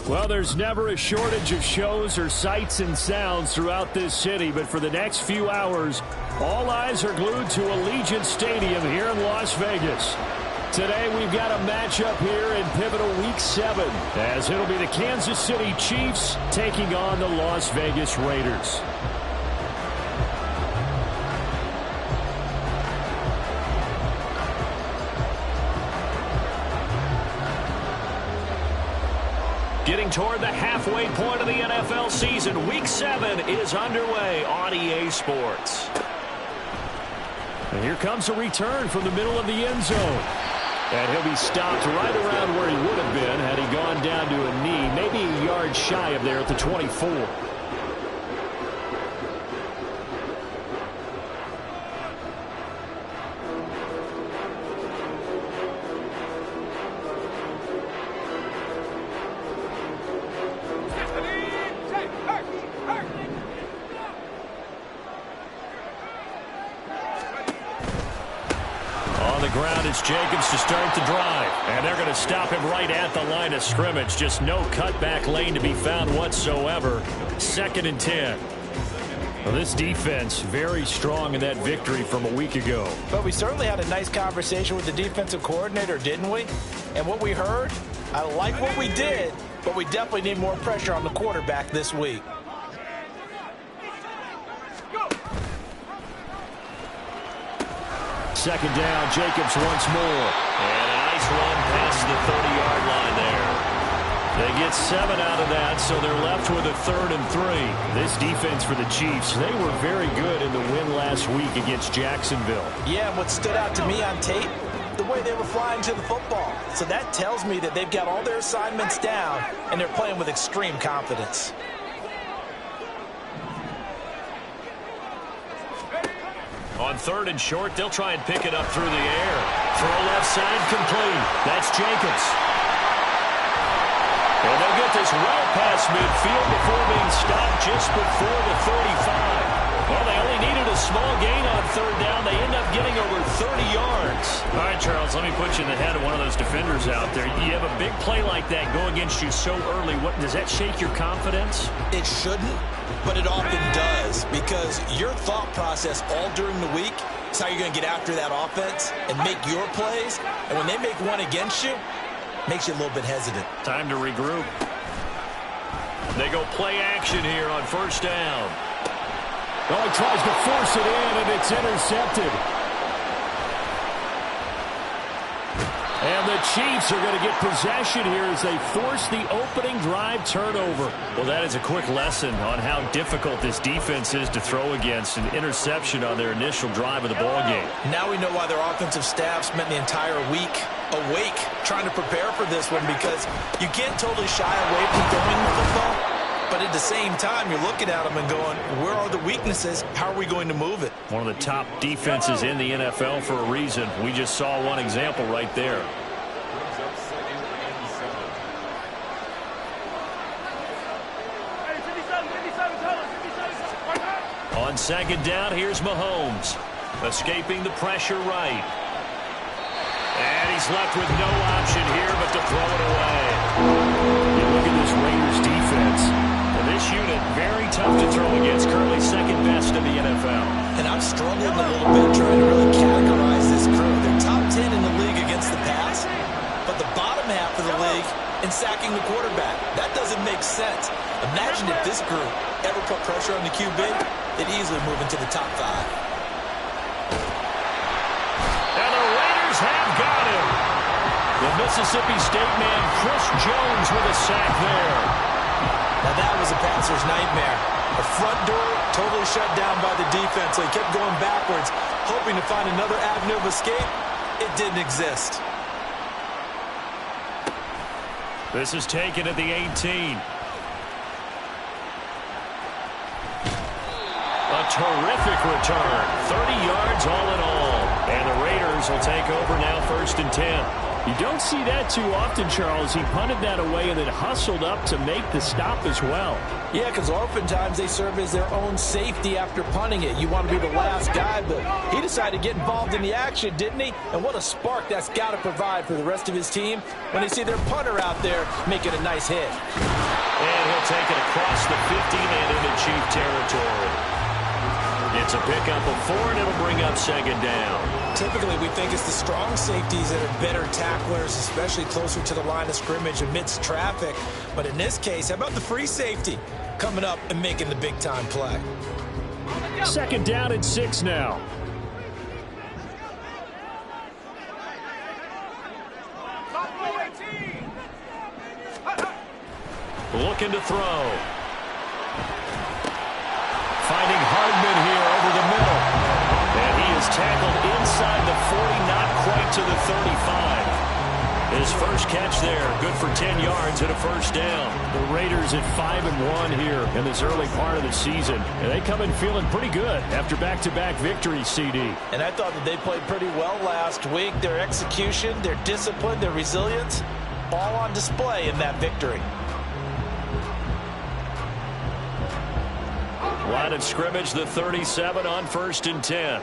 Well, there's never a shortage of shows or sights and sounds throughout this city, but for the next few hours, all eyes are glued to Allegiant Stadium here in Las Vegas. Today, we've got a matchup here in pivotal Week 7, as it'll be the Kansas City Chiefs taking on the Las Vegas Raiders. Getting toward the halfway point of the NFL season, Week 7 is underway on EA Sports. And here comes a return from the middle of the end zone. And he'll be stopped right around where he would have been had he gone down to a knee, maybe a yard shy of there at the 24. Jacobs to start the drive, and they're going to stop him right at the line of scrimmage. Just no cutback lane to be found whatsoever. 2nd and 10. Well, this defense very strong in that victory from a week ago. But we certainly had a nice conversation with the defensive coordinator, didn't we? And what we heard, I like what we did, but we definitely need more pressure on the quarterback this week. Second down, Jacobs once more. And a nice run past the 30-yard line there. They get 7 out of that, so they're left with a 3rd and 3. This defense for the Chiefs, they were very good in the win last week against Jacksonville. Yeah, and what stood out to me on tape, the way they were flying to the football. So that tells me that they've got all their assignments down, and they're playing with extreme confidence. On 3rd and short, they'll try and pick it up through the air. Throw left side complete. That's Jacobs. And they'll get this well past midfield before being stopped just before the 35. Well, they only needed a small gain on 3rd down. They end up getting over 30 yards. All right, Charles, let me put you in the head of one of those defenders out there. You have a big play like that go against you so early. What does that shake your confidence? It shouldn't, but it often does, because your thought process all during the week is how you're going to get after that offense and make your plays. And when they make one against you, it makes you a little bit hesitant. Time to regroup. They go play action here on 1st down. Oh, he tries to force it in, and it's intercepted. And the Chiefs are going to get possession here as they force the opening drive turnover. Well, that is a quick lesson on how difficult this defense is to throw against. An interception on their initial drive of the ballgame. Now we know why their offensive staff spent the entire week awake trying to prepare for this one, because you can't totally shy away from throwing the football. But at the same time, you're looking at them and going, where are the weaknesses? How are we going to move it? One of the top defenses in the NFL for a reason. We just saw one example right there. On 2nd down, here's Mahomes. Escaping the pressure right. And he's left with no option here but to throw it away. You look at this Raiders defense. This unit, very tough to throw against, currently 2nd best in the NFL. And I'm struggling a little bit trying to really categorize this crew. They're top 10 in the league against the pass, but the bottom half of the league in sacking the quarterback. That doesn't make sense. Imagine if this group ever put pressure on the QB, they'd easily move into the top 5. And the Raiders have got him. The Mississippi State man, Chris Jones, with a sack there. Now that was a passer's nightmare. The front door totally shut down by the defense, so he kept going backwards, hoping to find another avenue of escape. It didn't exist. This is taken at the 18. A terrific return. 30 yards all in all. And the Raiders will take over now 1st and 10. You don't see that too often, Charles. He punted that away and then hustled up to make the stop as well. Yeah, because oftentimes they serve as their own safety after punting it. You want to be the last guy, but he decided to get involved in the action, didn't he? And what a spark that's got to provide for the rest of his team when they see their punter out there making a nice hit. And he'll take it across the 50 and into Chief territory. It's a pickup of 4, and it'll bring up second down. Typically, we think it's the strong safeties that are better tacklers, especially closer to the line of scrimmage amidst traffic. But in this case, how about the free safety coming up and making the big-time play? Second down and 6 now. Looking to throw. Finding Hardman here over the middle. And he is tackled inside the 40, not quite to the 35. His first catch there, good for 10 yards and a first down. The Raiders at 5-1 here in this early part of the season. And they come in feeling pretty good after back-to-back victories, CD. And I thought that they played pretty well last week. Their execution, their discipline, their resilience, all on display in that victory. Line of scrimmage, the 37 on 1st and 10.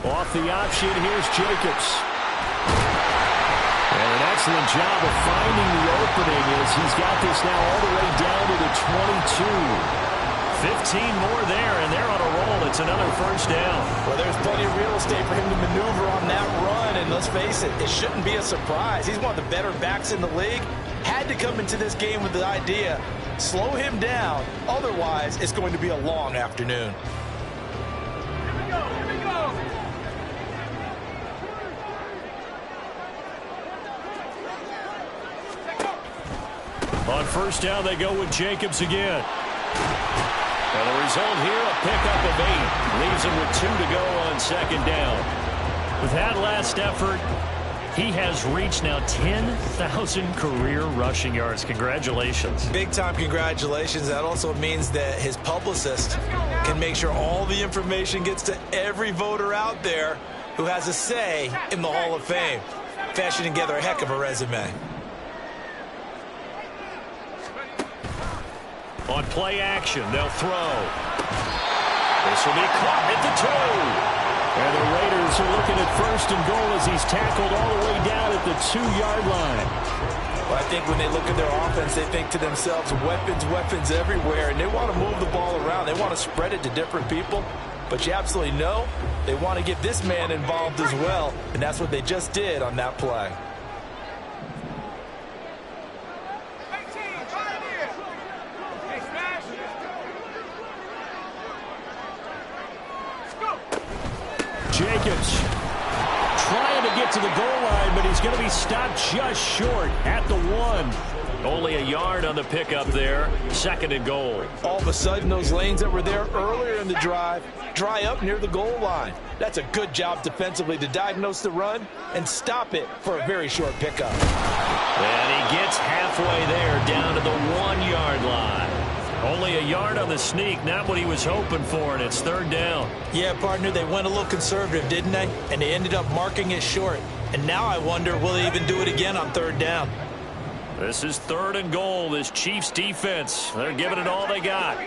Off the option, here's Jacobs. And an excellent job of finding the opening as he's got this now all the way down to the 22. 15 more there, and they're on a roll. It's another first down. Well, there's plenty of real estate for him to maneuver on that run, and let's face it, it shouldn't be a surprise. He's one of the better backs in the league. Had to come into this game with the idea, slow him down, otherwise it's going to be a long afternoon. Here we go. On first down, they go with Jacobs again. And the result here, a pickup of 8. Leaves him with 2 to go on second down. With that last effort, he has reached now 10,000 career rushing yards. Congratulations. Big-time congratulations. That also means that his publicist can make sure all the information gets to every voter out there who has a say in the Hall of Fame. Fashioning together a heck of a resume. On play action, they'll throw. This will be caught at the 2. And the Raiders are looking at 1st and goal as he's tackled all the way down at the 2-yard line. Well, I think when they look at their offense, they think to themselves, weapons, weapons everywhere, and they want to move the ball around. They want to spread it to different people. But you absolutely know they want to get this man involved as well, and that's what they just did on that play. Jacobs trying to get to the goal line, but he's going to be stopped just short at the 1. Only a yard on the pickup there. 2nd and goal. All of a sudden, those lanes that were there earlier in the drive dry up near the goal line. That's a good job defensively to diagnose the run and stop it for a very short pickup. And he gets halfway there down to the 1-yard line. Only a yard on the sneak, not what he was hoping for, and it's 3rd down. Yeah, partner, they went a little conservative, didn't they? And they ended up marking it short. And now I wonder, will they even do it again on 3rd down? This is 3rd and goal, this Chiefs defense. They're giving it all they got.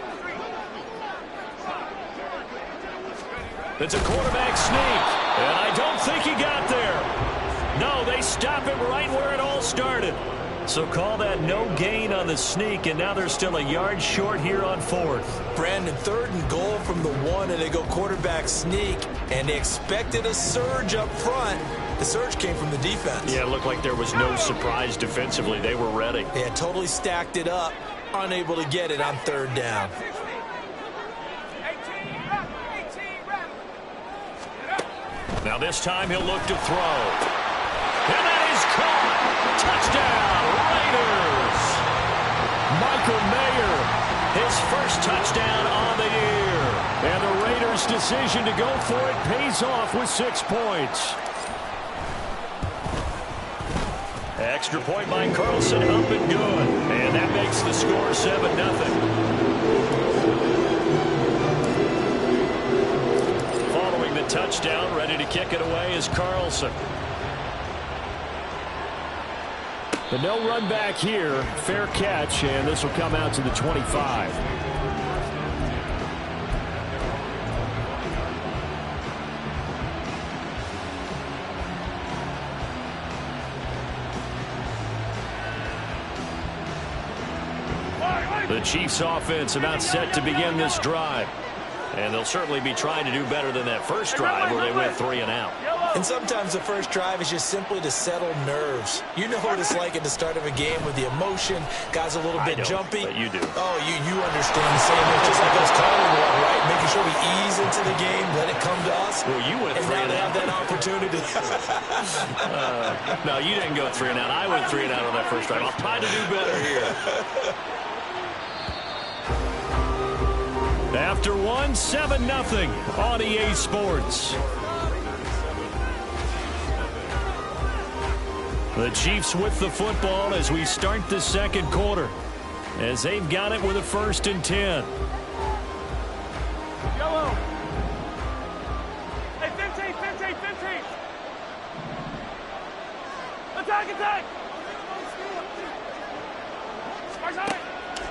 It's a quarterback sneak, and I don't think he got there. No, they stop him right where it all started. So call that no gain on the sneak, and now they're still a yard short here on 4th. Brandon, 3rd and goal from the 1, and they go quarterback sneak, and they expected a surge up front. The surge came from the defense. Yeah, it looked like there was no surprise defensively. They were ready. They had totally stacked it up, unable to get it on 3rd down. Now this time he'll look to throw. And that is caught. Touchdown, Raiders. Michael Mayer, his first touchdown on the year. And the Raiders' decision to go for it pays off with 6 points. Extra point by Carlson, up and good. And that makes the score 7-0. Following the that touchdown. Ready to kick it away is Carlson. But no run back here. Fair catch, and this will come out to the 25. The Chiefs offense about set to begin this drive. And they'll certainly be trying to do better than that first drive where they went 3 and out. And sometimes the first drive is just simply to settle nerves. You know what it's like at the start of a game with the emotion. Guys a little bit jumpy. But you do. Oh, you understand the same. It's just like us calling one, right? Making sure we ease into the game, let it come to us. Well, you went 3 and out. Have that opportunity. No, you didn't go 3 and out. I went 3 and out on that first drive. I'll try to do better here. After 1, 7-0 on EA Sports. The Chiefs with the football as we start the second quarter, as they've got it with a 1st and 10. Yellow. Hey, 15. Attack.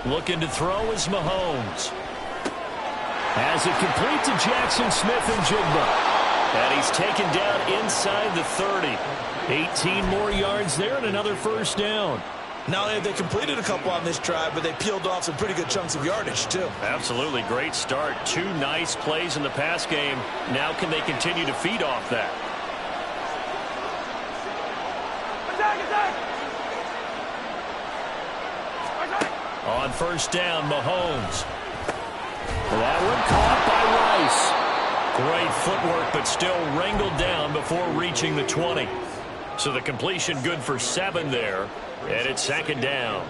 Looking to throw is Mahomes. Has it complete to Jackson Smith-Njigba. And he's taken down inside the 30. 18 more yards there and another 1st down. Now they completed a couple on this drive, but they peeled off some pretty good chunks of yardage, too. Absolutely. Great start. 2 nice plays in the pass game. Now can they continue to feed off that? Attack. On 1st down, Mahomes. That one caught by Rice. Great footwork, but still wrangled down before reaching the 20. So the completion good for 7 there, and it's 2nd down.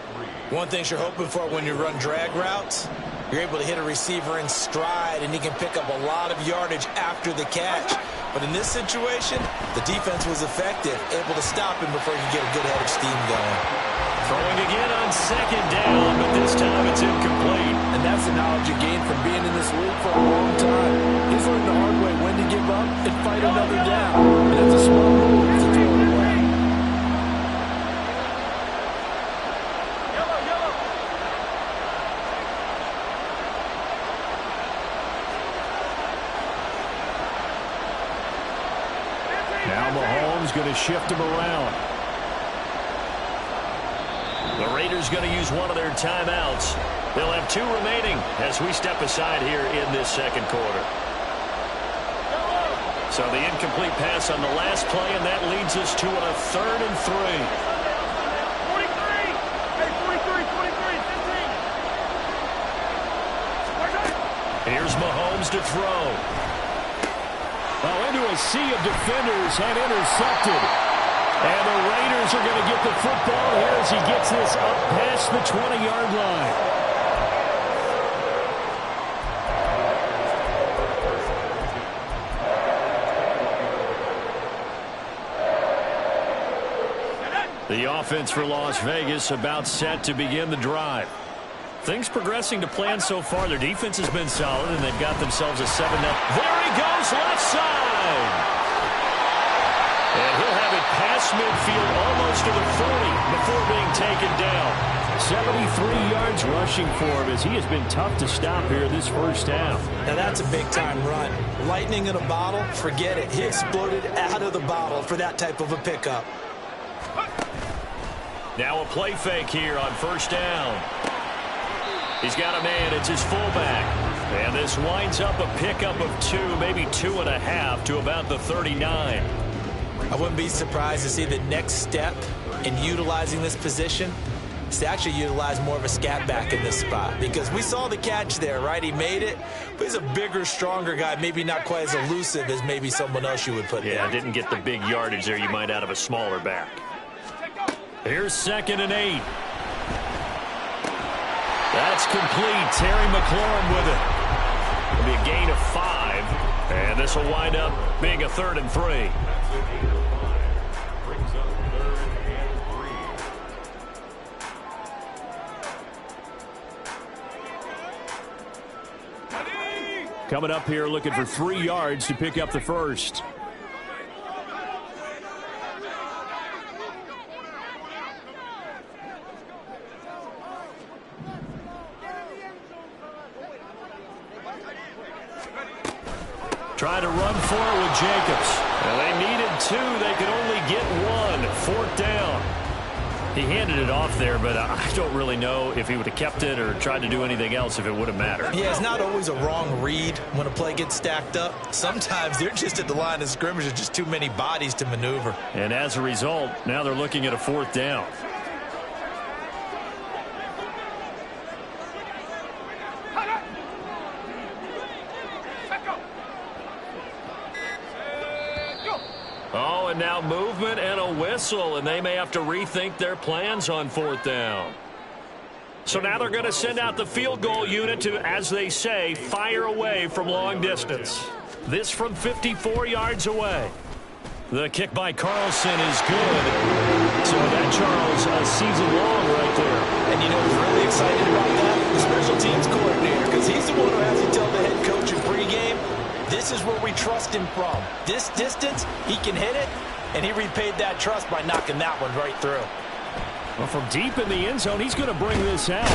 One thing you're hoping for when you run drag routes, you're able to hit a receiver in stride, and he can pick up a lot of yardage after the catch. But in this situation, the defense was effective, able to stop him before he could get a good head of steam going. Throwing again on 2nd down, but this time it's incomplete. And that's the knowledge you gain from being in this league for a long time. He's learned the hard way when to give up and fight another down. And it's a smart move to throw it away. Yellow. Now Mahomes going to shift him around. The Raiders going to use one of their timeouts. They'll have 2 remaining as we step aside here in this second quarter. So the incomplete pass on the last play, and that leads us to a 3rd and 3. 43. Hey, 43. Here's Mahomes to throw. Well, into a sea of defenders and intercepted. And the Raiders are going to get the football here as he gets this up past the 20-yard line. The offense for Las Vegas about set to begin the drive. Things progressing to plan so far. Their defense has been solid, and they've got themselves a 7-0. There he goes, left side. And he'll have it past midfield almost to the 40 before being taken down. 73 yards rushing for him as he has been tough to stop here this 1st half. Now that's a big-time run. Lightning in a bottle, forget it. He exploded out of the bottle for that type of a pickup. Now a play fake here on 1st down. He's got a man. It's his fullback. And this winds up a pickup of 2, maybe 2.5 to about the 39. I wouldn't be surprised to see the next step in utilizing this position is to actually utilize more of a scat back in this spot. Because we saw the catch there, right? He made it, but he's a bigger, stronger guy, maybe not quite as elusive as maybe someone else you would put there. Yeah, didn't get the big yardage there you might out of a smaller back. Here's 2nd and 8. That's complete. Terry McLaurin with it. It'll be a gain of 5. And this will wind up being a 3rd and 3. Coming up here looking for 3 yards to pick up the first. Trying to run for it with Jacobs. And they needed 2. They could only get 1. 4th down. He handed it off there, but I don't really know if he would have kept it or tried to do anything else if it would have mattered. Yeah, it's not always a wrong read when a play gets stacked up. Sometimes they're just at the line of scrimmage. There's just too many bodies to maneuver. And as a result, now they're looking at a 4th down. Oh, and now movement and a whistle, and they may have to rethink their plans on 4th down. So now they're going to send out the field goal unit to, as they say, fire away from long distance. This from 54 yards away. The kick by Carlson is good. So that, Charles, a season long right there. And you know who's really excited about that? The special teams coordinator, because he's the one who has to tell the head coach in pregame, this is where we trust him from. This distance, he can hit it, and he repaid that trust by knocking that one right through. Well, from deep in the end zone, he's going to bring this out.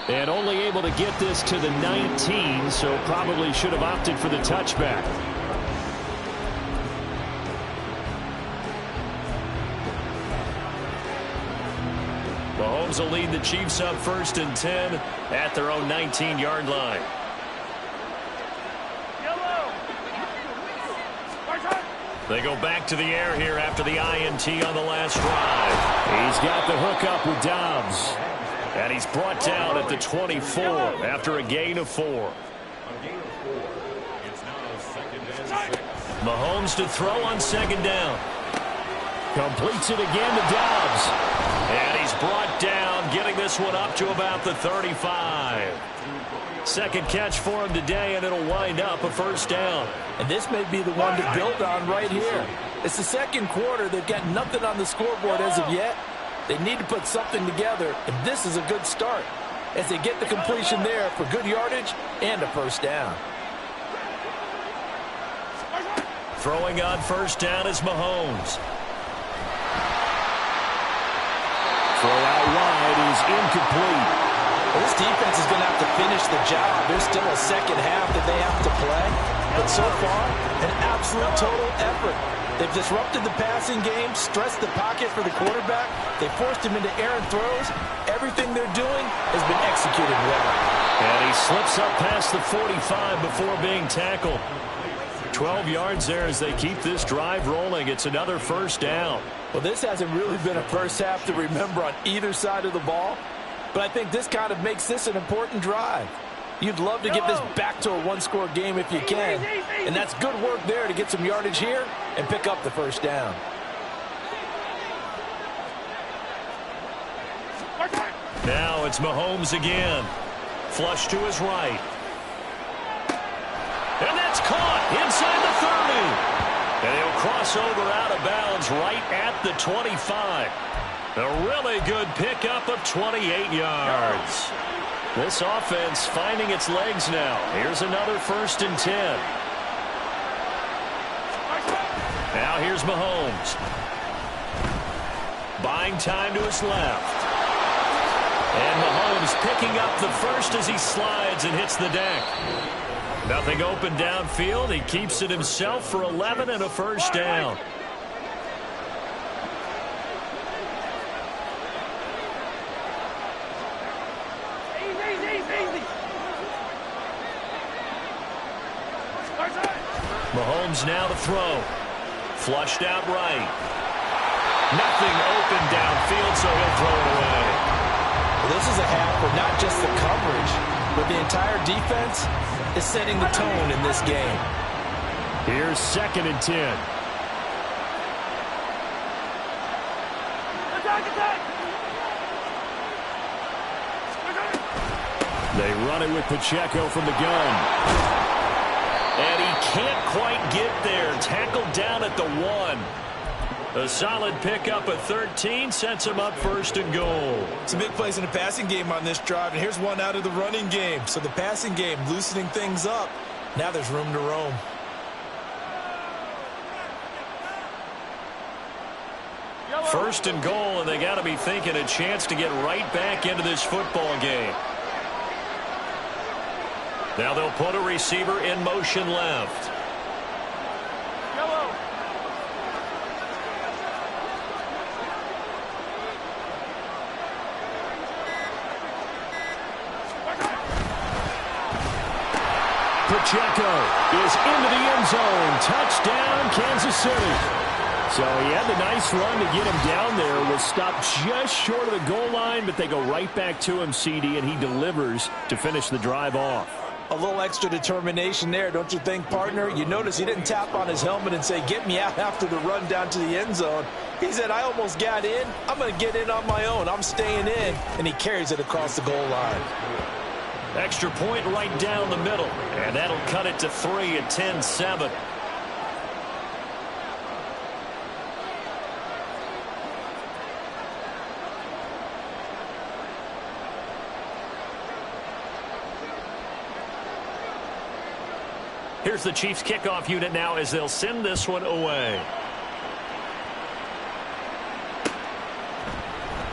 And only able to get this to the 19, so probably should have opted for the touchback. Mahomes will lead the Chiefs up 1st and 10 at their own 19-yard line. They go back to the air here after the INT on the last drive. He's got the hook up with Dobbs. And he's brought down at the 24 after a gain of 4. Mahomes to throw on 2nd down. Completes it again to Dobbs. And he's brought down, getting this one up to about the 35. Second catch for him today, and it'll wind up a 1st down. And this may be the one to build on right here. It's the 2nd quarter. They've got nothing on the scoreboard as of yet. They need to put something together, and this is a good start as they get the completion there for good yardage and a 1st down. Throwing on 1st down is Mahomes. Throw out wide is incomplete. Well, this defense is going to have to finish the job. There's still a 2nd half that they have to play. But so far, an absolute total effort. They've disrupted the passing game, stressed the pocket for the quarterback. They forced him into errant throws. Everything they're doing has been executed well. And he slips up past the 45 before being tackled. 12 yards there as they keep this drive rolling. It's another 1st down. Well, this hasn't really been a first half to remember on either side of the ball. But I think this kind of makes this an important drive. You'd love to get this back to a 1-score game if you can. And that's good work there to get some yardage here and pick up the 1st down. Now it's Mahomes again. Flush to his right. And that's caught inside the 30. And he'll cross over out of bounds right at the 25. A really good pickup of 28 yards. This offense finding its legs now. Here's another 1st and 10. Now here's Mahomes. Buying time to his left. And Mahomes picking up the first as he slides and hits the deck. Nothing open downfield. He keeps it himself for 11 and a 1st down. Mahomes now to throw. Flushed out right. Nothing open downfield, so he'll throw it away. Well, this is a half where not just the coverage, but the entire defense is setting the tone in this game. Here's 2nd and 10. They run it with Pacheco from the gun. And he can't quite get there. Tackled down at the 1. A solid pickup at 13 sets him up 1st and goal. Some big plays in the passing game on this drive, and here's one out of the running game. So the passing game loosening things up, Now there's room to roam. First and goal, and they got to be thinking a chance to get right back into this football game. Now they'll put a receiver in motion left. Pacheco is into the end zone. Touchdown, Kansas City. So he had the nice run to get him down there. Was stopped just short of the goal line, but they go right back to him, CD, and he delivers to finish the drive off. A little extra determination there, don't you think, partner? You notice he didn't tap on his helmet and say, get me out after the run down to the end zone. He said, I almost got in. I'm going to get in on my own. I'm staying in. And he carries it across the goal line. Extra point right down the middle. And that'll cut it to 3 at 10-7. Here's the Chiefs kickoff unit now as they'll send this one away.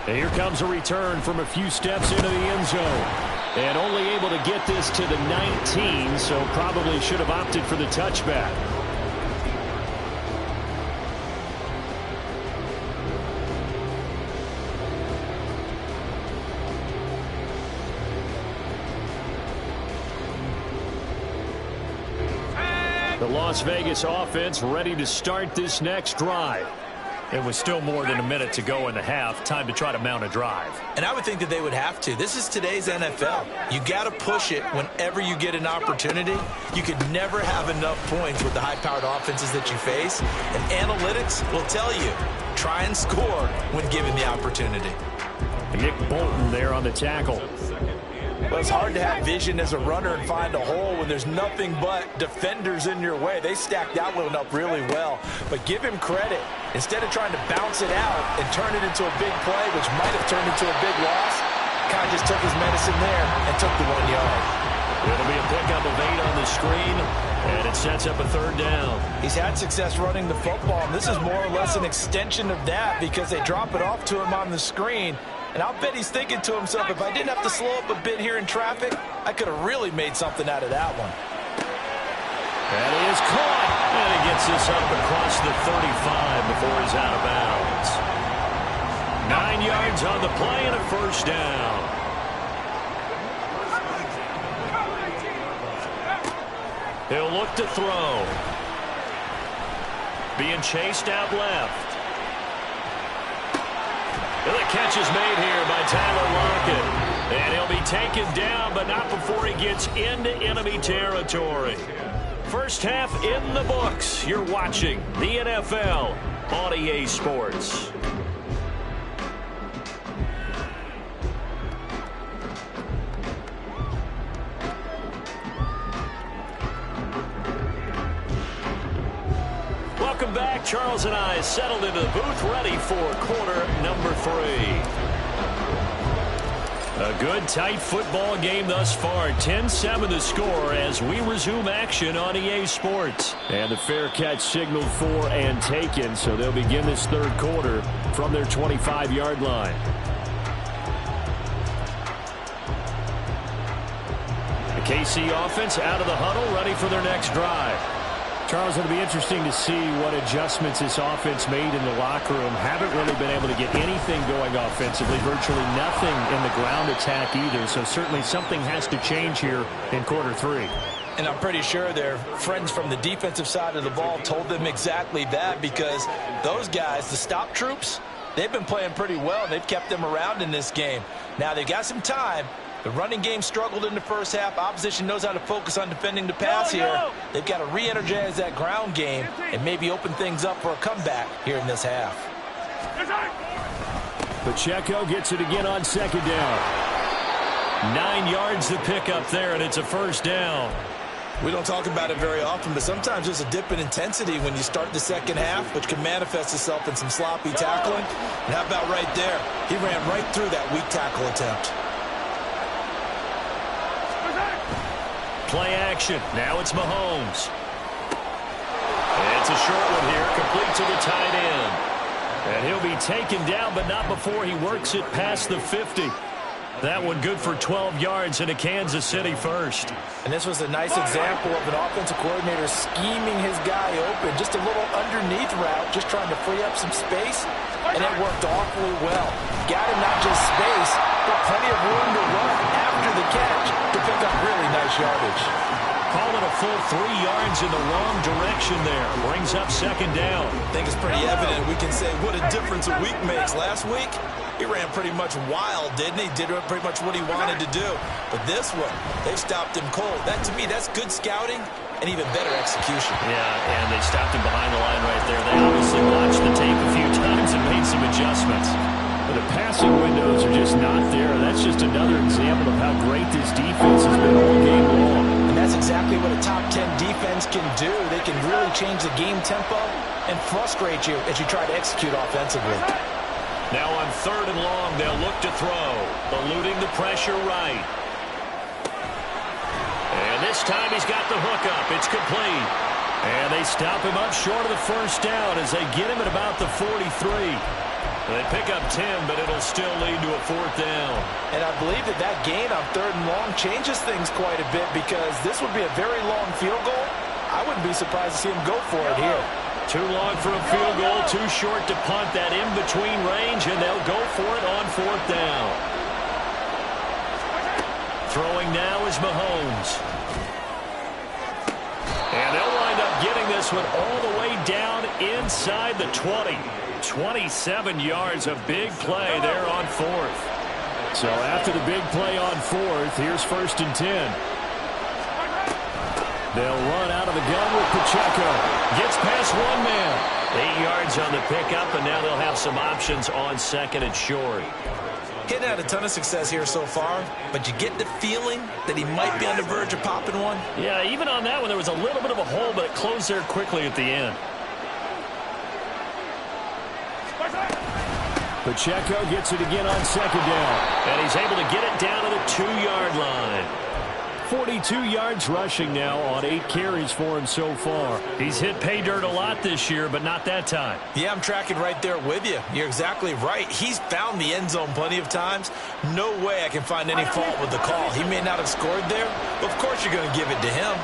And here comes a return from a few steps into the end zone. And only able to get this to the 19, so probably should have opted for the touchback. The Las Vegas offense ready to start this next drive. It was still more than a minute to go in the half. Time to try to mount a drive. And I would think that they would have to. This is today's NFL. You got to push it whenever you get an opportunity. You could never have enough points with the high-powered offenses that you face. And analytics will tell you, try and score when given the opportunity. Nick Bolton there on the tackle. Well, it's hard to have vision as a runner and find a hole when there's nothing but defenders in your way. They stacked that one up really well. But give him credit. Instead of trying to bounce it out and turn it into a big play, which might have turned into a big loss, kind of just took his medicine there and took the 1 yard. It'll be a pickup of 8 on the screen, and it sets up a third down. He's had success running the football, and this is more or less an extension of that because they drop it off to him on the screen. And I'll bet he's thinking to himself, if I didn't have to slow up a bit here in traffic, I could have really made something out of that one. And he is caught. And he gets this up across the 35 before he's out of bounds. 9 yards on the play and a first down. He'll look to throw. Being chased out left. And the catch is made here by Tyler Lockett. And he'll be taken down, but not before he gets into enemy territory. First half in the books. You're watching the NFL on EA Sports. Welcome back. Charles and I settled into the booth, ready for quarter number 3. A good, tight football game thus far. 10-7 the score as we resume action on EA Sports. And the fair catch signaled for and taken, so they'll begin this third quarter from their 25-yard line. The KC offense out of the huddle, ready for their next drive. Charles, it'll be interesting to see what adjustments this offense made in the locker room. Haven't really been able to get anything going offensively, virtually nothing in the ground attack either. So certainly something has to change here in quarter 3. And I'm pretty sure their friends from the defensive side of the ball told them exactly that, because those guys, the stop troops, they've been playing pretty well. They've kept them around in this game. Now they've got some time. The running game struggled in the first half. Opposition knows how to focus on defending the pass here. They've got to re-energize that ground game and maybe open things up for a comeback here in this half. Pacheco gets it again on second down. 9 yards to pick up there, and it's a first down. We don't talk about it very often, but sometimes there's a dip in intensity when you start the second half, which can manifest itself in some sloppy tackling. And how about right there? He ran right through that weak tackle attempt. Play action. Now it's Mahomes. It's a short one here, complete to the tight end. And he'll be taken down, but not before he works it past the 50. That one good for 12 yards and a Kansas City first. And this was a nice example of an offensive coordinator scheming his guy open. Just a little underneath route, just trying to free up some space, and it worked awfully well. Got him not just space, but plenty of room to run after the catch to pick up really nice yardage. Call it a full 3 yards in the wrong direction there. Brings up second down. I think it's pretty evident. We can say what a difference a week makes. Last week, he ran pretty much wild, didn't he? Did pretty much what he wanted to do. But this one, they've stopped him cold. That, to me, that's good scouting and even better execution. Yeah, and they stopped him behind the line right there. They obviously watched the tape a few times and made some adjustments. But the passing windows are just not there. That's just another example of how great this defense has been all game long. And that's exactly what a top 10 defense can do. They can really change the game tempo and frustrate you as you try to execute offensively. Now on 3rd and long, they'll look to throw. Eluding the pressure right. And this time he's got the hook up. It's complete. And they stop him up short of the first down as they get him at about the 43. They pick up 10, but it'll still lead to a 4th down. And I believe that gain on 3rd and long changes things quite a bit because this would be a very long field goal. I wouldn't be surprised to see him go for it here. Too long for a field goal, too short to punt. That in-between range, and they'll go for it on 4th down. Throwing now is Mahomes. And they'll wind up getting this one all the way down inside the 20. 27 yards, a big play there on 4th. So after the big play on 4th, here's 1st and 10. They'll run out of the gun with Pacheco. Gets past one man. 8 yards on the pickup, and now they'll have some options on 2nd and short. Hitting had a ton of success here so far, but you get the feeling that he might be on the verge of popping one. Yeah, even on that one, there was a little bit of a hole, but it closed there quickly at the end. Pacheco gets it again on 2nd down. And he's able to get it down to the 2-yard line. 42 yards rushing now on 8 carries for him so far. He's hit pay dirt a lot this year, but not that time. Yeah, I'm tracking right there with you. You're exactly right. He's found the end zone plenty of times. No way I can find any fault with the call. He may not have scored there, but of course you're going to give it to him.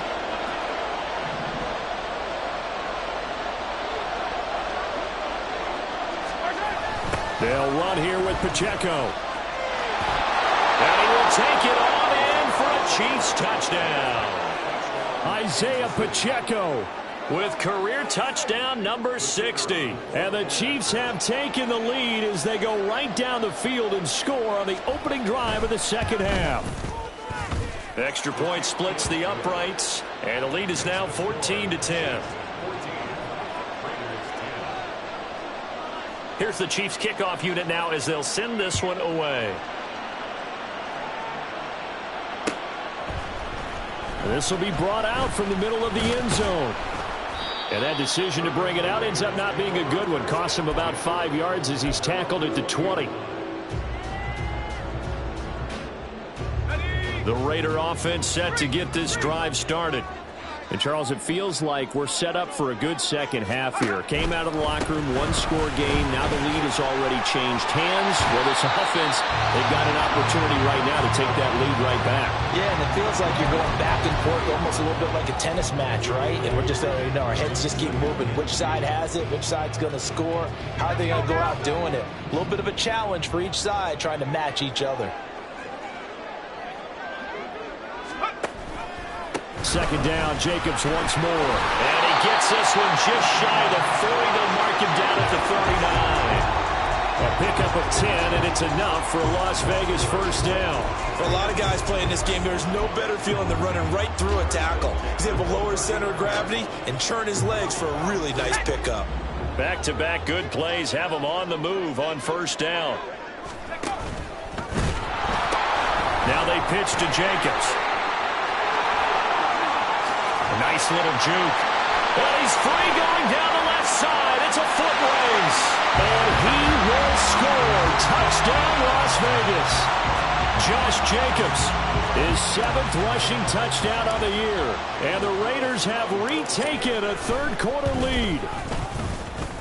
They'll run here with Pacheco. And he will take it on in for a Chiefs touchdown. Isaiah Pacheco with career touchdown number 60. And the Chiefs have taken the lead as they go right down the field and score on the opening drive of the 2nd half. Extra point splits the uprights, and the lead is now 14-10. Here's the Chiefs kickoff unit now as they'll send this one away. This will be brought out from the middle of the end zone. And that decision to bring it out ends up not being a good one. Costs him about 5 yards as he's tackled at the 20. The Raider offense set to get this drive started. And, Charles, it feels like we're set up for a good second half here. Came out of the locker room, one-score game. Now the lead has already changed hands. Well, this offense, they've got an opportunity right now to take that lead right back. Yeah, and it feels like you're going back and forth almost a little bit like a tennis match, right? And we're just, our heads just keep moving. Which side has it? Which side's going to score? How are they going to go out doing it? A little bit of a challenge for each side trying to match each other. 2nd down, Jacobs once more. And he gets this one just shy of the 40. They'll mark him down at the 39. A pickup of 10, and it's enough for a Las Vegas 1st down. For a lot of guys playing this game, there's no better feeling than running right through a tackle. He's able to lower his center of gravity and turn his legs for a really nice pickup. Back-to-back good plays have him on the move on 1st down. Now they pitch to Jacobs. A nice little juke. And he's free going down the left side. It's a foot race. And he will score. Touchdown, Las Vegas. Josh Jacobs His 7th rushing touchdown on the year. And the Raiders have retaken a third-quarter lead.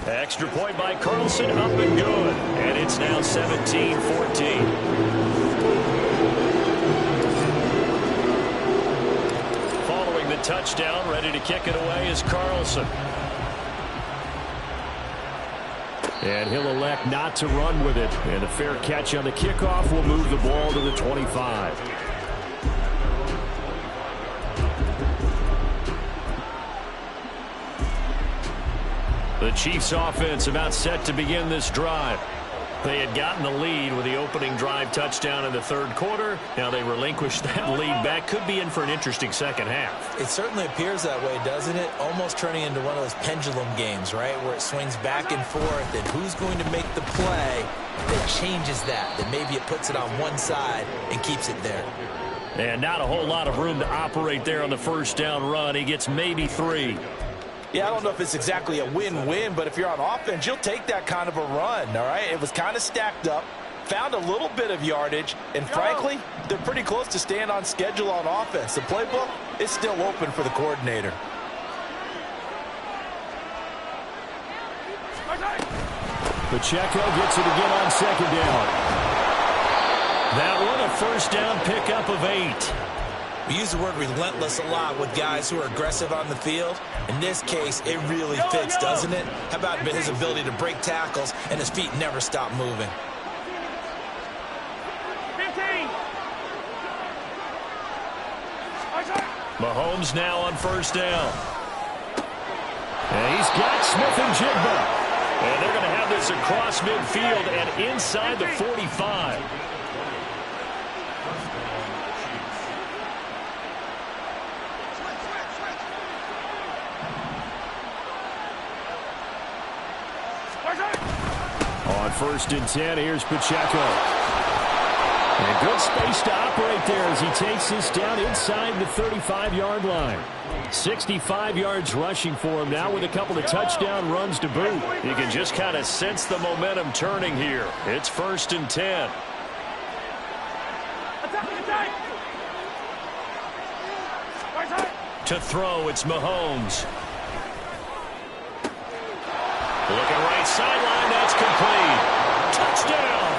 Extra point by Carlson, up and good. And it's now 17-14. Following the touchdown, ready to kick it away is Carlson. And he'll elect not to run with it. And a fair catch on the kickoff will move the ball to the 25. The Chiefs offense about set to begin this drive. They had gotten the lead with the opening drive touchdown in the third quarter. Now they relinquished that lead back. Could be in for an interesting second half. It certainly appears that way, doesn't it? Almost turning into one of those pendulum games, right? Where it swings back and forth, and who's going to make the play that changes that maybe it puts it on one side and keeps it there. And not a whole lot of room to operate there on the first down run. He gets maybe 3. Yeah, I don't know if it's exactly a win-win, but if you're on offense, you'll take that kind of a run, all right? It was kind of stacked up, found a little bit of yardage, and frankly, they're pretty close to staying on schedule on offense. The playbook is still open for the coordinator. Pacheco gets it again on second down. That one a first down pickup of 8. We use the word relentless a lot with guys who are aggressive on the field. In this case, it really fits, doesn't it? How about his ability to break tackles and his feet never stop moving? 15. Mahomes now on first down. And he's got Smith and Jigba. And they're going to have this across midfield and inside the 45. On first and 10, here's Pacheco. And good space to operate there as he takes this down inside the 35-yard line. 65 yards rushing for him now with a couple of touchdown runs to boot. You can just kind of sense the momentum turning here. It's first and 10. To throw, it's Mahomes. Looking right sideline, that's complete. Touchdown!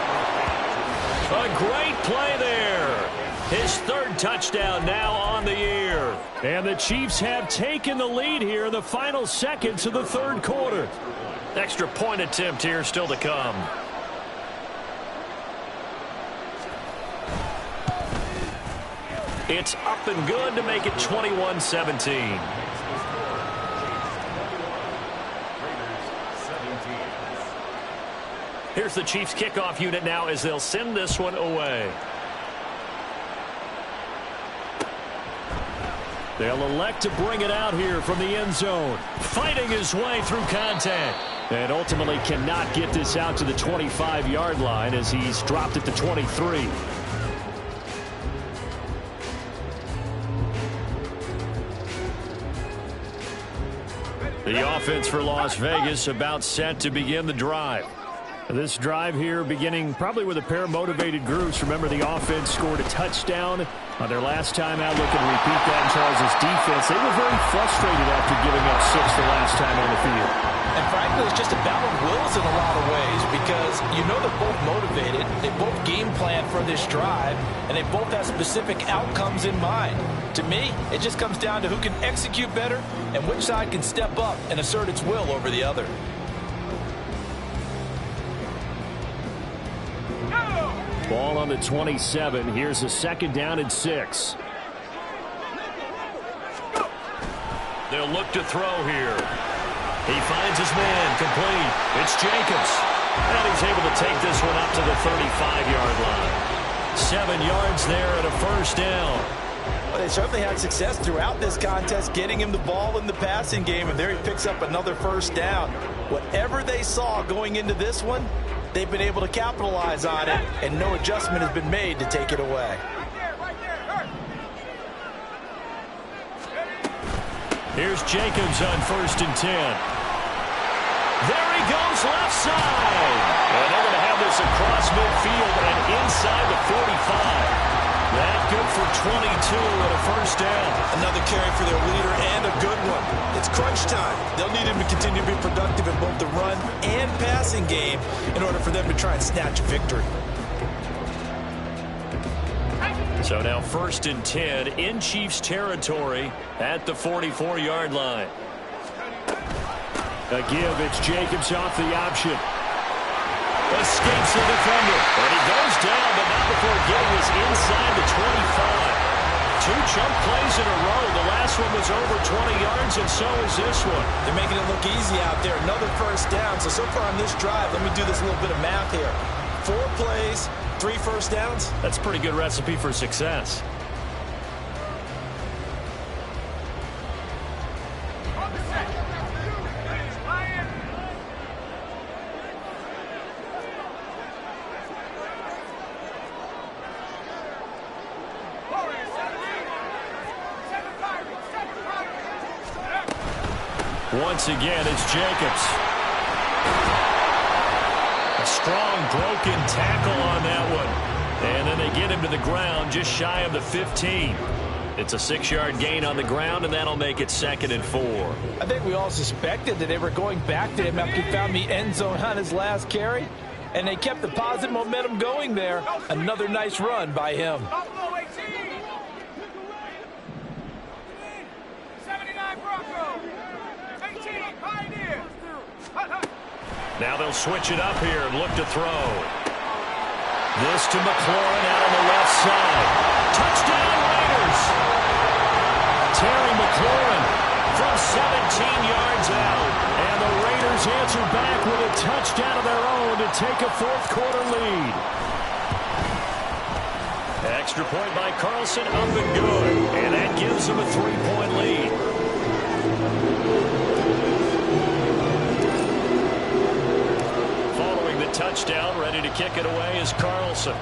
A great play there. His third touchdown now on the year. And the Chiefs have taken the lead here in the final seconds of the third quarter. Extra point attempt here still to come. It's up and good to make it 21-17. Here's the Chiefs kickoff unit now as they'll send this one away. They'll elect to bring it out here from the end zone. Fighting his way through contact. And ultimately cannot get this out to the 25-yard line as he's dropped at the 23. The offense for Las Vegas about set to begin the drive. This drive here beginning probably with a pair of motivated groups. Remember, the offense scored a touchdown on their last time out. Looking to repeat that in Charles' defense. They were very frustrated after giving up 6 the last time on the field. And frankly, it's just a battle of wills in a lot of ways because you know they're both motivated. They both game plan for this drive, and they both have specific outcomes in mind. To me, it just comes down to who can execute better and which side can step up and assert its will over the other. Ball on the 27. Here's a second down and 6. They'll look to throw here. He finds his man complete. It's Jacobs. And he's able to take this one up to the 35-yard line. 7 yards there and a first down. Well, they certainly had success throughout this contest getting him the ball in the passing game, and there he picks up another first down. Whatever they saw going into this one, they've been able to capitalize on it, and no adjustment has been made to take it away. Here's Jacobs on first and 10. There he goes left side. And they're going to have this across midfield and inside the 45. That good for 22 and a first down. Another carry for their leader and a good one. It's crunch time. They'll need him to continue to be productive in both the run and passing game in order for them to try and snatch a victory. So now 1st and 10 in Chiefs territory at the 44-yard line. A give, it's Jacobs off the option. Escapes the defender. And he goes down, but not before getting us inside the 25. 2 chunk plays in a row. The last one was over 20 yards, and so is this one. They're making it look easy out there. Another first down. So far on this drive, let me do this little bit of math here. 4 plays, 3 first downs. That's a pretty good recipe for success. Once again, it's Jacobs. A strong broken tackle on that one. And then they get him to the ground just shy of the 15. It's a 6-yard gain on the ground, and that'll make it 2nd and 4. I think we all suspected that they were going back to him after he found the end zone on his last carry. And they kept the positive momentum going there. Another nice run by him. Now they'll switch it up here and look to throw. This to McLaurin out on the left side. Touchdown Raiders! Terry McLaurin from 17 yards out. And the Raiders answer back with a touchdown of their own to take a 4th-quarter lead. Extra point by Carlson, up and good. And that gives them a 3-point lead. Touchdown, ready to kick it away is Carlson.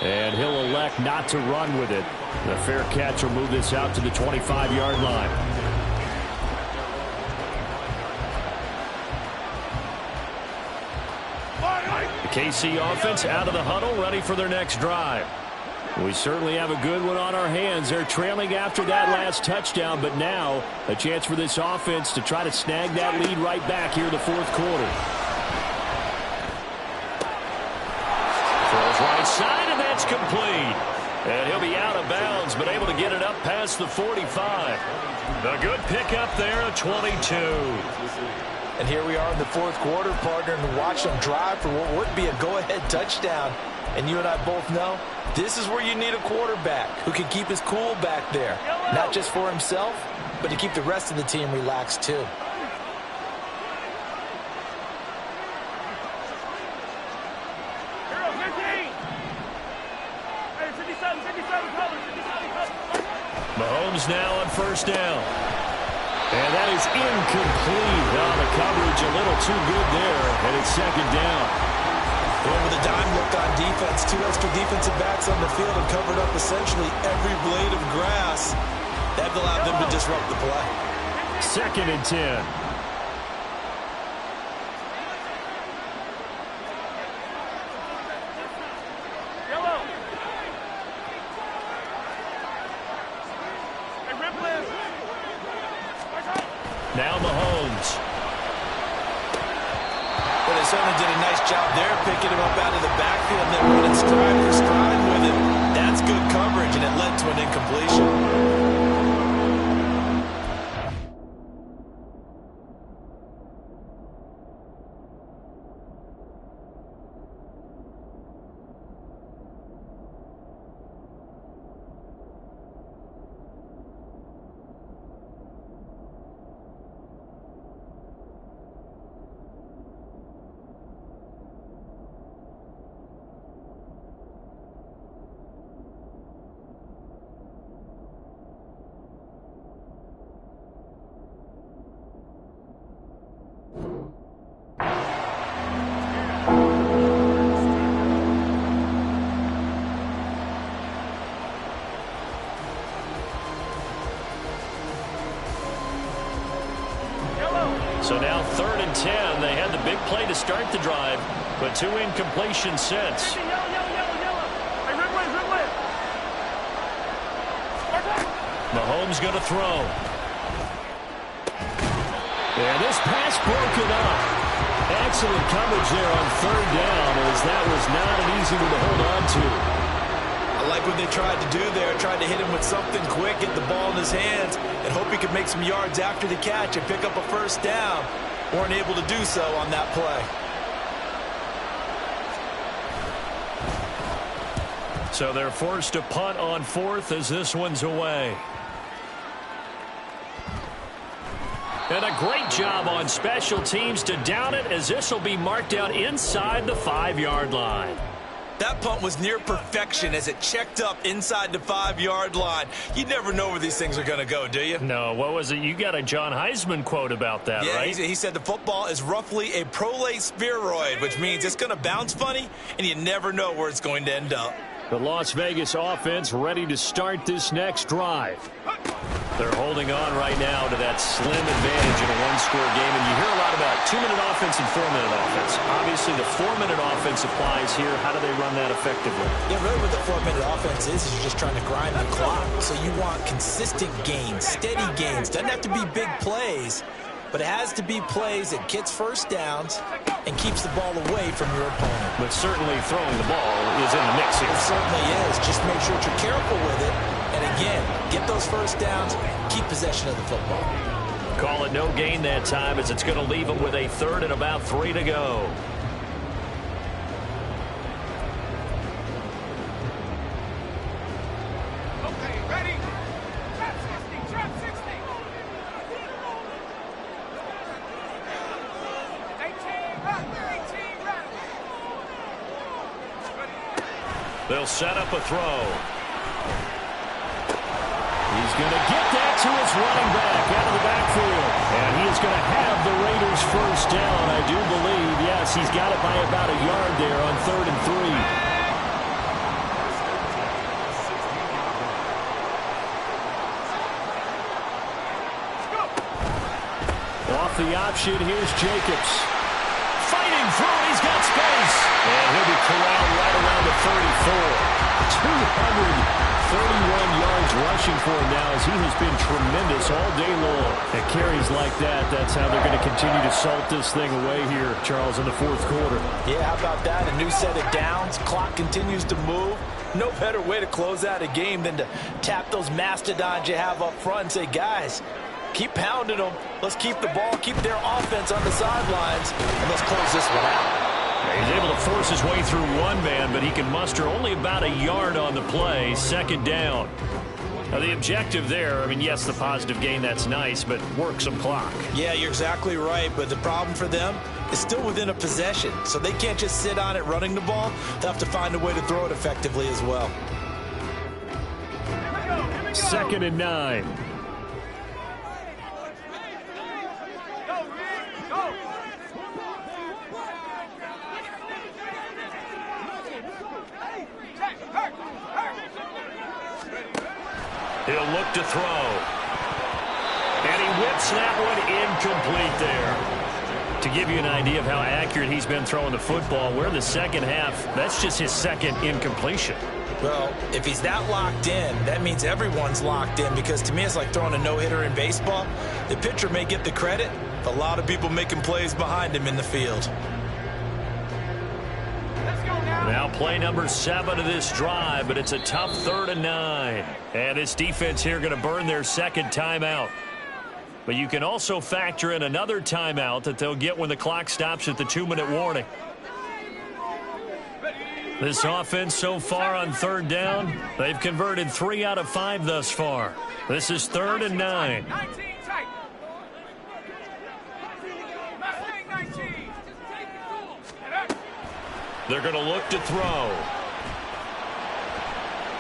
And he'll elect not to run with it. The fair catch will move this out to the 25-yard line. The KC offense out of the huddle, ready for their next drive. We certainly have a good one on our hands. They're trailing after that last touchdown, but now a chance for this offense to try to snag that lead right back here in the 4th quarter. Throws right side, and that's complete. And he'll be out of bounds, but able to get it up past the 45. A good pickup there at 22. And here we are in the 4th quarter, partner, and watch them drive for what would be a go-ahead touchdown. And you and I both know this is where you need a quarterback who can keep his cool back there. Not just for himself, but to keep the rest of the team relaxed too. Mahomes now on 1st down. And that is incomplete. Oh, the coverage a little too good there, and it's 2nd down. Going with a dime look on defense. 2 extra defensive backs on the field and covered up essentially every blade of grass. That allowed them to disrupt the play. 2nd and 10. Now Mahomes. Minnesota did a nice job there, picking him up out of the backfield and then running stride for stride with him. That's good coverage, and it led to an incompletion. So now 3rd and 10. They had the big play to start the drive, but 2 incompletions since. Mahomes going to throw. And this pass broken up. Excellent coverage there on third down, as that was not an easy one to hold on to. I like what they tried to do there. Tried to hit him with something quick, get the ball in his hands, and hope he could make some yards after the catch and pick up a first down. Weren't able to do so on that play. So they're forced to punt on fourth as this one's away. And a great job on special teams to down it, as this will be marked out inside the 5-yard line. That punt was near perfection as it checked up inside the 5-yard line. You never know where these things are going to go, do you? No, what was it? You got a John Heisman quote about that, yeah, right? He said the football is roughly a prolate spheroid, which means it's going to bounce funny, and you never know where it's going to end up. The Las Vegas offense ready to start this next drive. They're holding on right now to that slim advantage in a one-score game. And you hear a lot about 2-minute offense and 4-minute offense. Obviously, the 4-minute offense applies here. How do they run that effectively? Yeah, really what the 4-minute offense is you're just trying to grind the clock. So you want consistent gains, steady gains. Doesn't have to be big plays, but it has to be plays that gets first downs and keeps the ball away from your opponent. But certainly throwing the ball is in the mix here. It certainly is. Just make sure that you're careful with it. And again, get those first downs, keep possession of the football. Call it no gain that time, as it's going to leave them with a third and about 3 to go. Okay, ready? Trap 60, trap 60. 18, run, 18, run. They'll set up a throw. He's going to get that to his running back out of the backfield. And he is going to have the Raiders first down, I do believe. Yes, he's got it by about a yard there on 3rd and 3. Off the option, here's Jacobs. Fighting through, he's got space. And he'll be corralled right around the 34. 231 yards rushing for him now, as he has been tremendous all day long. At carries like that, that's how they're going to continue to salt this thing away here, Charles, in the 4th quarter. Yeah, how about that? A new set of downs. Clock continues to move. No better way to close out a game than to tap those mastodons you have up front and say, guys, keep pounding them. Let's keep the ball, keep their offense on the sidelines, and let's close this one out. He's able to force his way through one man, but he can muster only about a yard on the play. 2nd down. Now, the objective there, I mean, yes, the positive gain, that's nice, but work some clock. Yeah, you're exactly right, but the problem for them is still within a possession, so they can't just sit on it running the ball. They'll have to find a way to throw it effectively as well. 2nd and 9. He'll look to throw. And he whips that one incomplete there. To give you an idea of how accurate he's been throwing the football, we're in the second half. That's just his 2nd incompletion. Well, if he's that locked in, that means everyone's locked in, because to me it's like throwing a no-hitter in baseball. The pitcher may get the credit, but a lot of people making plays behind him in the field. Now play number 7 of this drive, but it's a tough 3rd and 9. And this defense here going to burn their 2nd timeout. But you can also factor in another timeout that they'll get when the clock stops at the 2-minute warning. This offense so far on 3rd down, they've converted 3 out of 5 thus far. This is 3rd and 9. They're going to look to throw.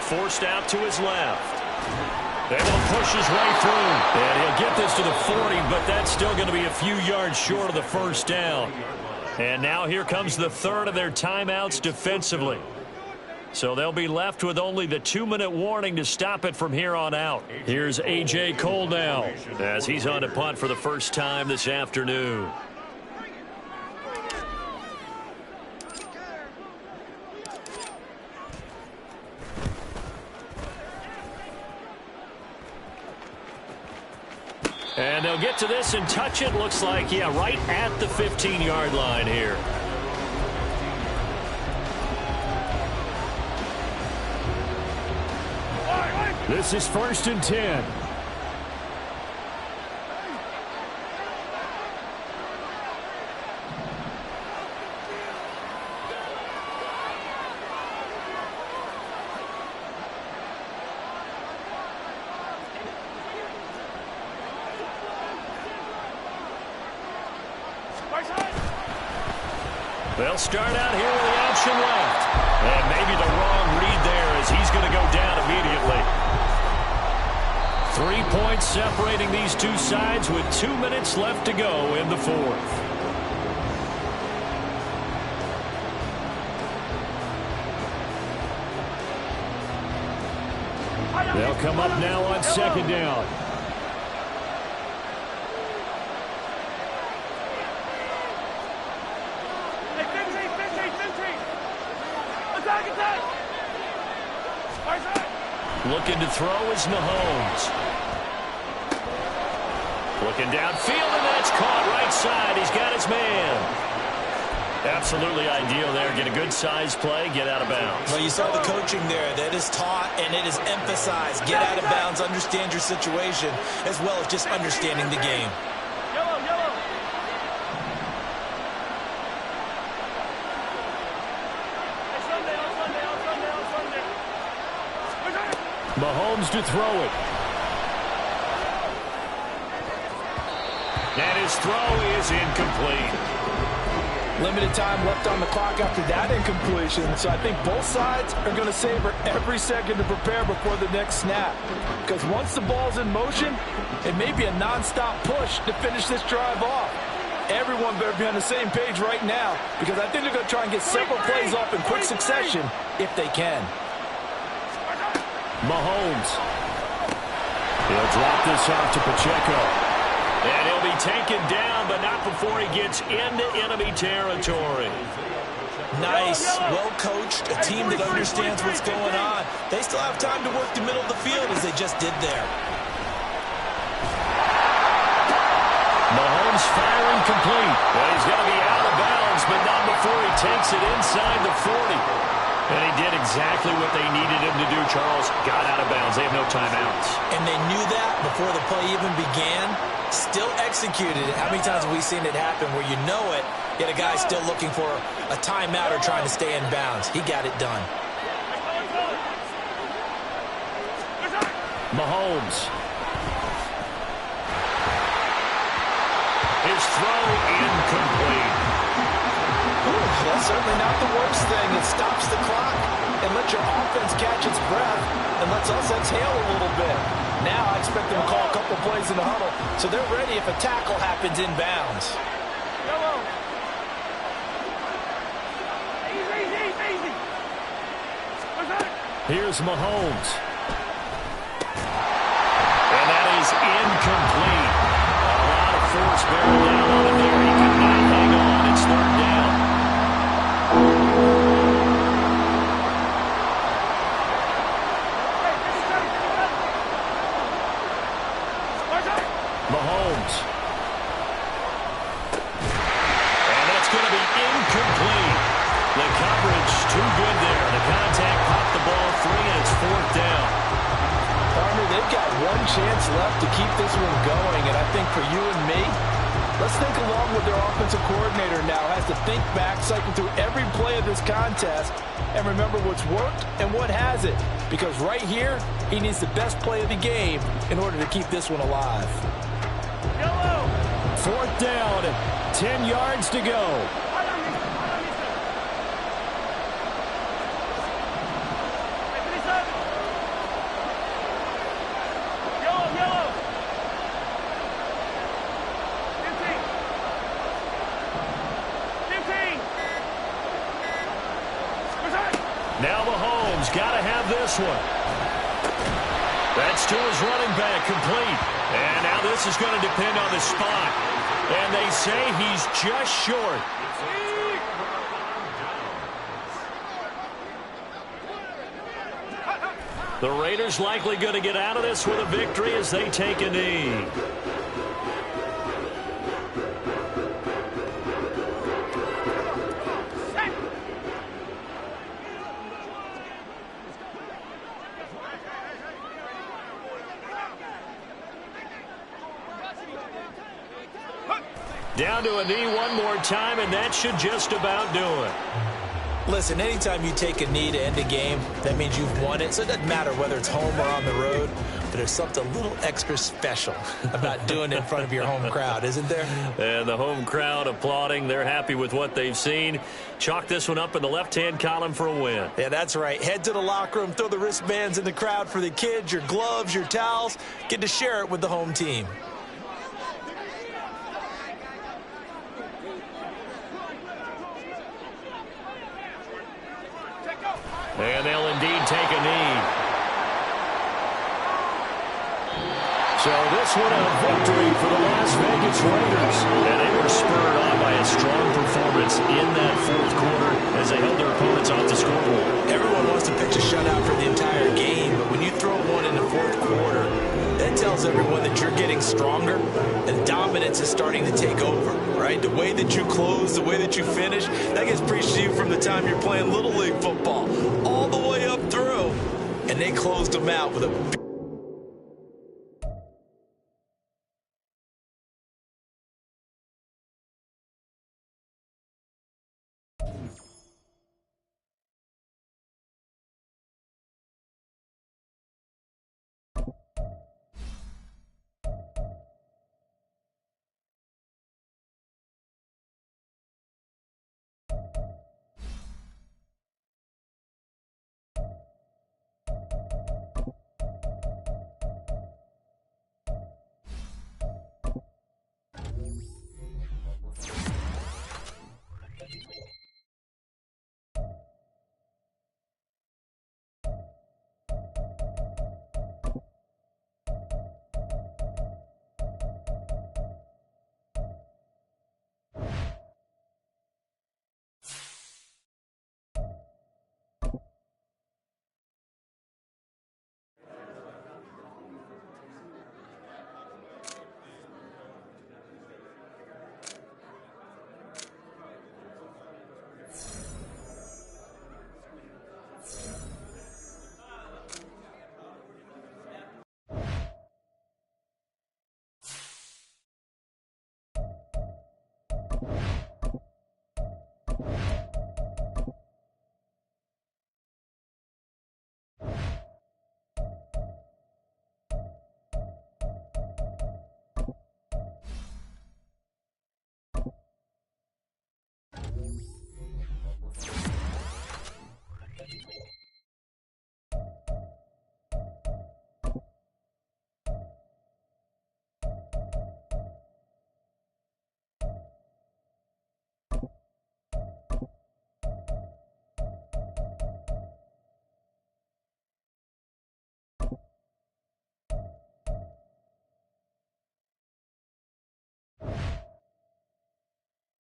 Forced out to his left. Able to push his way through. And he'll get this to the 40, but that's still going to be a few yards short of the first down. And now here comes the 3rd of their timeouts defensively. So they'll be left with only the 2-minute warning to stop it from here on out. Here's A.J. Cole now, as he's on to punt for the first time this afternoon. get to this and touch it. Looks like, yeah, right at the 15-yard line here. This is 1st and 10. They'll start out here with the option left. And maybe the wrong read there as he's going to go down immediately. 3 points separating these two sides with 2 minutes left to go in the fourth. They'll come up now on 2nd down. Looking to throw is Mahomes. Looking downfield, and that's caught right side. He's got his man. Absolutely ideal there. Get a good size play, get out of bounds. Well, you saw the coaching there. That is taught and it is emphasized. Get out of bounds, understand your situation, as well as just understanding the game. Mahomes to throw it. And his throw is incomplete. Limited time left on the clock after that incompletion, so I think both sides are going to savor every second to prepare before the next snap. Because once the ball's in motion, it may be a nonstop push to finish this drive off. Everyone better be on the same page right now, because I think they're going to try and get several plays off in quick succession if they can. Mahomes. He'll drop this off to Pacheco. And he'll be taken down, but not before he gets into enemy territory. Nice, well coached, a team that understands what's going on. They still have time to work the middle of the field as they just did there. Mahomes firing complete. Well, he's going to be out of bounds, but not before he takes it inside the 40. And he did exactly what they needed him to do, Charles. Got out of bounds. They have no timeouts. And they knew that before the play even began. Still executed it. How many times have we seen it happen where you know it, yet a guy's still looking for a timeout or trying to stay in bounds? He got it done. Mahomes. His throw incomplete. Ooh, that's certainly not the worst thing. It stops the clock and lets your offense catch its breath and lets us exhale a little bit. Now I expect them to call a couple plays in the huddle so they're ready if a tackle happens in bounds. Here's Mahomes. And that is incomplete. A lot of force bearing down on him there. He could not hang on. It's 3rd down. Mahomes. And that's going to be incomplete. The coverage too good there. The contact popped the ball free, and it's 4th down. Partner, they've got one chance left to keep this one going, and I think for you and me, let's think along with their offensive coordinator now. Has to think back, cycle through every play of this contest, and remember what's worked and what hasn't. Because right here, he needs the best play of the game in order to keep this one alive. 4th down, 10 yards to go. Now Mahomes got to have this one. That's to his running back, complete. And now this is going to depend on the spot. And they say he's just short. The Raiders likely going to get out of this with a victory as they take a knee. Down to a knee one more time, and that should just about do it. Listen, anytime you take a knee to end a game, that means you've won it. So it doesn't matter whether it's home or on the road, but there's something a little extra special about doing it in front of your home crowd, isn't there? And the home crowd applauding. They're happy with what they've seen. Chalk this one up in the left-hand column for a win. Yeah, that's right. Head to the locker room, throw the wristbands in the crowd for the kids, your gloves, your towels. Get to share it with the home team. And they'll indeed take a knee. So this one a victory for the Las Vegas Raiders. And they were spurred on by a strong performance in that fourth quarter as they held their opponents off the scoreboard. Everyone wants to pitch a shutout for the entire game, but when you throw one in the fourth quarter, that tells everyone that you're getting stronger and dominance is starting to take over, right? The way that you close, the way that you finish, that gets preached to you from the time you're playing Little League football all the way up through. And they closed them out with a